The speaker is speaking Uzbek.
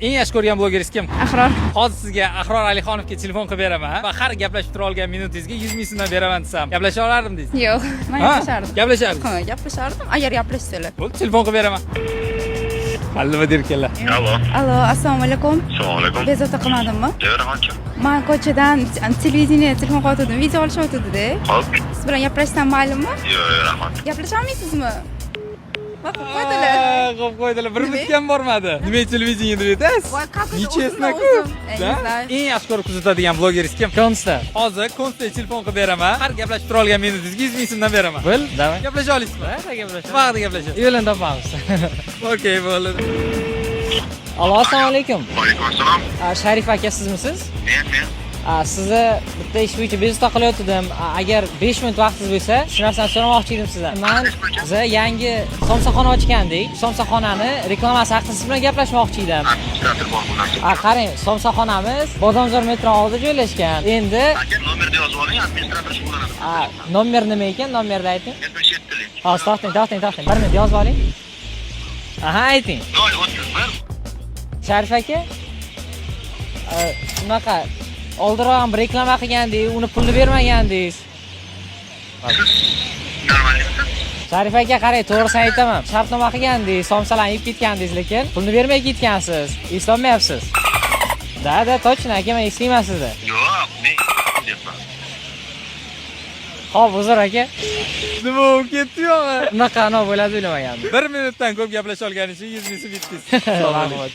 Eng yaxshi ko'rgan blogersiz kim? Ahror. Hozir sizga Ahror Alixonovga telefon qilib beraman va har gaplashib tura olgan minutingizga 100 ming so'mdan beraman desam, gaplasha olardim deysiz. Yo'q, men gaplashardim. Gaplashardim. Ha, gaplashardim. Agar gaplashsalar. Bo'ldi, telefon qilib beraman. Allama derkanlar. Alo. Allo, assalomu alaykum. Assalomu alaykum. Bezovta qilmadimmi? Yo'q, rahmatchi. Men ko'chadan televideniye telefon qilayotgandim, video olishayotgandi-da. Hop. Siz bilan gaplashsam maylimmi? Yo'q, rahmat. Gaplasholmaysizmi? Vaqt qo'ydilar. Qo'yib qo'ydilar. Bir minutga ham bormadi. Nima televideniye deb aytasiz? Voy, qaqida Nechasini o'zim. Eng yaxshi ko'rib kuzatadigan blogersiz kim? Konsta. Hozir Konstaga telefon qilib beraman. Har gaplashib tura olgan minutingizga 100 ming so'mdan beraman. Bil, davay. Gaplasha olasizmi? Ha, gaplashamiz. Vaqtida gaplashamiz. Yo'lini topamiz. Okey, bo'ldi. Allo, assalomu alaykum. Va alaykum assalom. Sharif aka sizmisiz? Men. Sizni bitta ish bo'yicha bezovta qilayotgandim. Agar 5 minut vaqtingiz bo'lsa, shu narsani so'ramoqchi edim sizdan. Biz yangi somsaxona ochgandik. Somsaxonani reklamasi haqida siz bilan gaplashmoqchi edim. Administrator bor bu narsa. Qarang, somsaxonamiz Bodomzor metro oldida joylashgan. Endi Aka nomerni yozib oling, administrator shug'ullanadi. nomer nima ekan? Nomerni ayting. 77lik. Hozir torting. 1 minut yozib oling. Aha, ayting. 031. Sharif aka, shunaqa oldinroq ham reklama qilgandingiz, uni pulni bermagandingiz. Normalmisiz? Sharif aka, qarang, to'g'risini aytaman. Shartnoma qilgandingiz, somsalarni yeb ketgandingiz, lekin pulni bermay ketgansiz. Eslolmayapsiz. Da, точно, aka, men eslayman sizni. Yo'q, men deyapman. Xo'p, uzr aka. Nima bo'lib ketdi yo'g'i? Unaqa bo'ladi o'ylamagandim. 1 minutdan ko'p gaplasha olganing uchun 100 ming so'm bitdi. Rahmat.